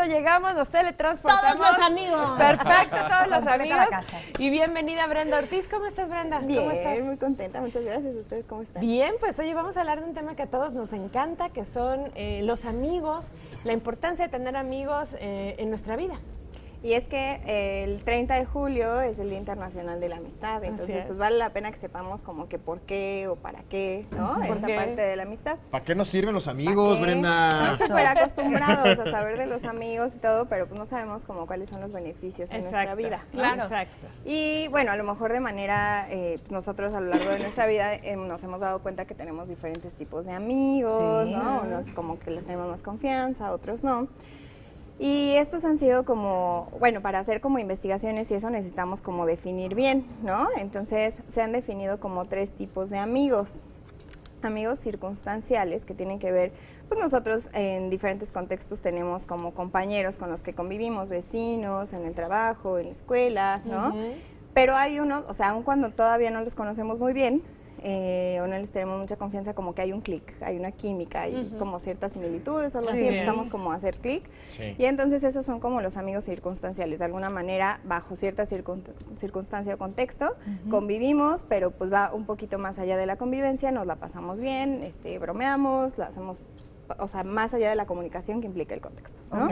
listo, llegamos, nos teletransportamos. Todos los amigos. Perfecto, todos los Completa amigos. la casa. Y bienvenida Brenda Ortiz. ¿Cómo estás, Brenda? Bien, ¿Cómo estás? muy contenta, muchas gracias. ¿Ustedes cómo están? Bien, pues hoy vamos a hablar de un tema que a todos nos encanta, que son los amigos, la importancia de tener amigos en nuestra vida. Y es que el 30 de julio es el Día Internacional de la Amistad, entonces pues vale la pena que sepamos como que por qué o para qué, ¿no? ¿Por Esta qué? parte de la amistad. ¿Para qué nos sirven los amigos, ¿Para qué? Brenda? Estamos súper acostumbrados a saber de los amigos y todo, pero pues no sabemos como cuáles son los beneficios en nuestra vida, ¿no? Claro. Exacto. Y bueno, a lo mejor de manera, nosotros a lo largo de nuestra vida nos hemos dado cuenta que tenemos diferentes tipos de amigos, Sí. ¿no? Unos como que les tenemos más confianza, otros no. Y estos han sido como, bueno, para hacer como investigaciones y eso necesitamos como definir bien, ¿no? Entonces se han definido como 3 tipos de amigos. Amigos circunstanciales que tienen que ver, pues nosotros en diferentes contextos tenemos como compañeros con los que convivimos, vecinos, en el trabajo, en la escuela, ¿no? Pero hay unos, o sea, aun cuando todavía no los conocemos muy bien, o no les tenemos mucha confianza, como que hay un clic, hay una química, hay como ciertas similitudes, algo así, Así empezamos es. como a hacer clic. Sí. Y entonces esos son como los amigos circunstanciales, de alguna manera, bajo cierta circunstancia o contexto, convivimos, pero pues va un poquito más allá de la convivencia, nos la pasamos bien, bromeamos, la hacemos, o sea, más allá de la comunicación que implica el contexto, ¿no? Ok.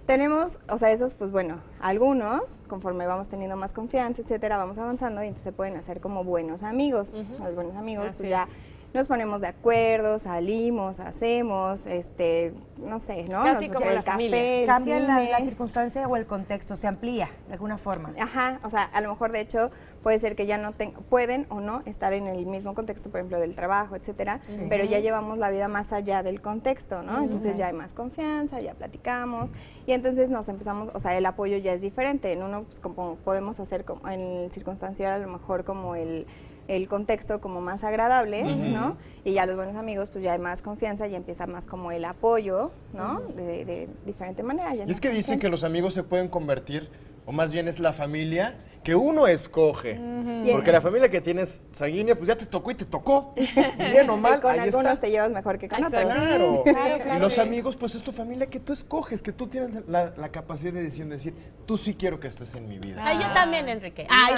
Tenemos, o sea, esos, pues bueno, algunos, conforme vamos teniendo más confianza, etcétera, vamos avanzando y entonces se pueden hacer como buenos amigos. Los buenos amigos, Así pues ya nos ponemos de acuerdo, salimos, hacemos, no sé, ¿no? Casi Nos como el la familia. café, el Cambia cine. la circunstancia o el contexto, se amplía de alguna forma. Ajá, o sea, a lo mejor de hecho puede ser que ya no pueden o no estar en el mismo contexto, por ejemplo, del trabajo, etcétera, pero ya llevamos la vida más allá del contexto, ¿no? Entonces ya hay más confianza, ya platicamos y entonces nos empezamos, o sea, el apoyo ya es diferente. En uno, pues, como podemos hacer como en el circunstancial a lo mejor como el contexto como más agradable, ¿no? Y ya los buenos amigos, pues ya hay más confianza, ya empieza más como el apoyo, ¿no? De diferente manera. Y es que dicen que los amigos se pueden convertir, o más bien es la familia que uno escoge. Porque la familia que tienes sanguínea, pues ya te tocó y te tocó. Bien o mal, con ahí algunos está. te llevas mejor que con Exacto. otros. Claro. Claro, Y los sí. amigos, pues es tu familia que tú escoges, que tú tienes la capacidad de decir, tú sí quiero que estés en mi vida. Ay, yo también, Enrique. Ay,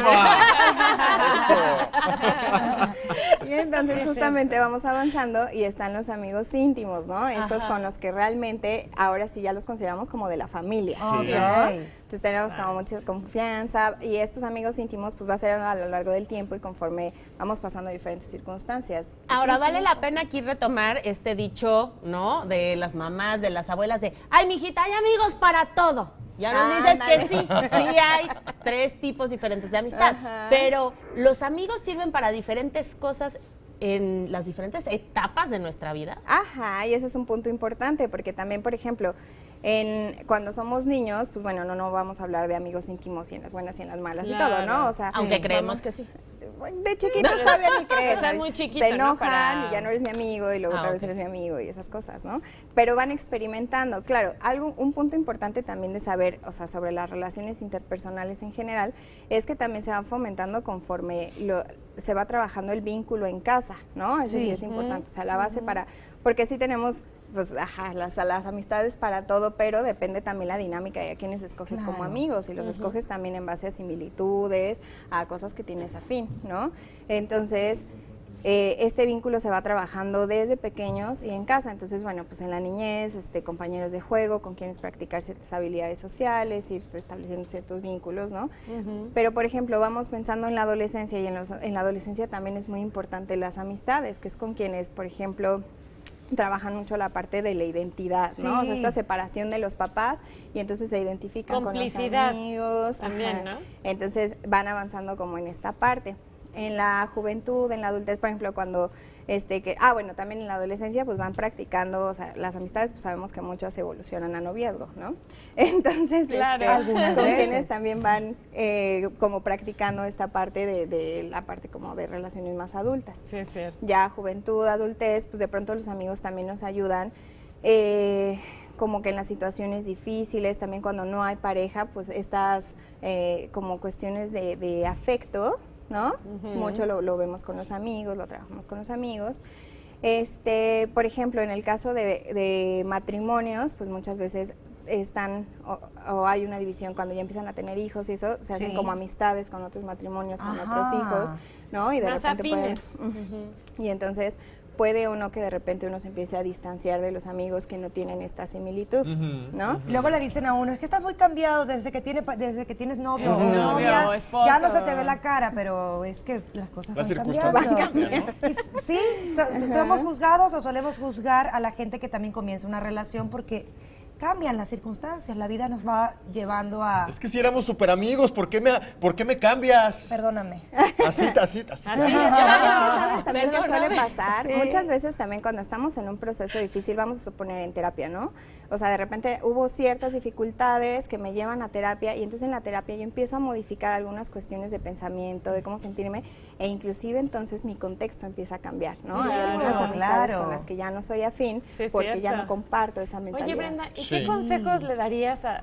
Y entonces justamente vamos avanzando y están los amigos íntimos, ¿no? Estos Ajá. con los que realmente ahora sí ya los consideramos como de la familia, Sí. ¿no? Ok. Entonces tenemos como mucha confianza y estos amigos íntimos pues va a ser a lo largo del tiempo y conforme vamos pasando diferentes circunstancias. Ahora vale la pena aquí retomar este dicho, ¿no? De las mamás, de las abuelas, de, ay, mijita, hay amigos para todo. Ya nos dices que sí, sí hay 3 tipos diferentes de amistad, Ajá. pero los amigos sirven para diferentes cosas en las diferentes etapas de nuestra vida. Ajá, y ese es un punto importante porque también, por ejemplo, cuando somos niños, pues bueno, no vamos a hablar de amigos íntimos y en las buenas y en las malas y todo, ¿no? O sea, Aunque sí, creemos vamos- que sí. De chiquitos todavía ni crees. Estás ¿no? muy chiquito, Se ¿no? enojan Para- y ya no eres mi amigo y luego otra vez ok. eres mi amigo y esas cosas, ¿no? Pero van experimentando. Claro, un punto importante también de saber, o sea, sobre las relaciones interpersonales en general, es que también se van fomentando conforme se va trabajando el vínculo en casa, ¿no? Eso sí, Sí. es importante. O sea, la base porque sí tenemos pues, las amistades para todo, pero depende también la dinámica y a quienes escoges como Claro. amigos y los escoges también en base a similitudes, a cosas que tienes afín, ¿no? Entonces, este vínculo se va trabajando desde pequeños y en casa. Entonces, bueno, pues en la niñez, compañeros de juego con quienes practicar ciertas habilidades sociales, ir estableciendo ciertos vínculos, ¿no? Pero, por ejemplo, vamos pensando en la adolescencia y en la adolescencia también es muy importante las amistades, que es con quienes, por ejemplo, trabajan mucho la parte de la identidad, ¿no? O sea, Sí. esta separación de los papás y entonces se identifican con los Complicidad amigos. también, ajá. ¿no? Entonces van avanzando como en esta parte. En la juventud, en la adultez, por ejemplo, cuando bueno, también en la adolescencia pues van practicando, o sea, las amistades pues sabemos que muchas evolucionan a noviazgo, ¿no? Entonces, Claro. Algunas con veces. quienes también van como practicando esta parte de la parte como de relaciones más adultas. Sí, es cierto. Ya juventud, adultez, pues de pronto los amigos también nos ayudan, como que en las situaciones difíciles, también cuando no hay pareja, pues estas como cuestiones de afecto, ¿no? Mucho lo vemos con los amigos, lo trabajamos con los amigos. Por ejemplo, en el caso de matrimonios, pues muchas veces están o hay una división cuando ya empiezan a tener hijos y eso, se hacen Sí. como amistades con otros matrimonios, con Ajá. otros hijos, ¿no? Y de Más repente pueden, afines. y entonces puede uno que de repente uno se empiece a distanciar de los amigos que no tienen esta similitud, ¿no? Y luego le dicen a uno, es que estás muy cambiado desde que tienes novio o Novio novia, o esposo. ya no se te ve la cara, pero es que las cosas Las van cambiando. circunstancias cambian, ¿no? Y sí, somos juzgados o solemos juzgar a la gente que también comienza una relación porque cambian las circunstancias, la vida nos va llevando a... Es que si éramos súper amigos, ¿por qué me cambias? Perdóname. Así. Así, ¿Sabes también que Perdóname. suele pasar? Sí. Muchas veces también cuando estamos en un proceso difícil, vamos a suponer en terapia, ¿no? O sea, de repente hubo ciertas dificultades que me llevan a terapia y entonces en la terapia yo empiezo a modificar algunas cuestiones de pensamiento, de cómo sentirme e inclusive entonces mi contexto empieza a cambiar, ¿no? Hay Claro, algunas amistades claro. con las que ya no soy afín Sí, es porque ya cierto. no comparto esa mentalidad. Oye, Brenda, ¿y Sí. qué consejos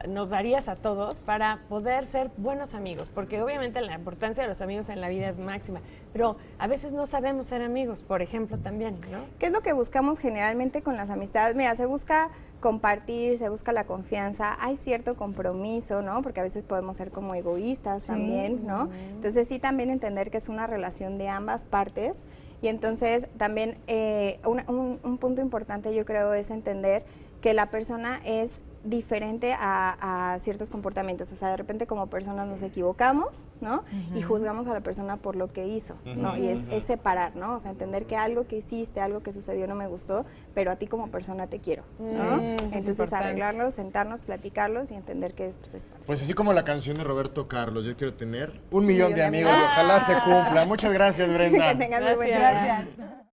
nos darías a todos para poder ser buenos amigos? Porque obviamente la importancia de los amigos en la vida es máxima, pero a veces no sabemos ser amigos, por ejemplo, también, ¿no? ¿Qué es lo que buscamos generalmente con las amistades? Mira, se busca compartir, se busca la confianza, hay cierto compromiso, ¿no? Porque a veces podemos ser como egoístas también, ¿no? Entonces sí también entender que es una relación de ambas partes y entonces también un punto importante yo creo es entender que la persona es diferente a ciertos comportamientos. O sea, de repente como personas nos equivocamos, ¿no? Y juzgamos a la persona por lo que hizo, ¿no? Y es separar, ¿no? O sea, entender que algo que hiciste, algo que sucedió no me gustó, pero a ti como persona te quiero, ¿no? eso es Entonces importante. arreglarlos, sentarnos, platicarlos y entender que pues, Pues así como la canción de Roberto Carlos, yo quiero tener 1 millón de amigos, y ojalá se cumpla. Muchas gracias, Brenda. que tengan muy buen día. Gracias. Gracias.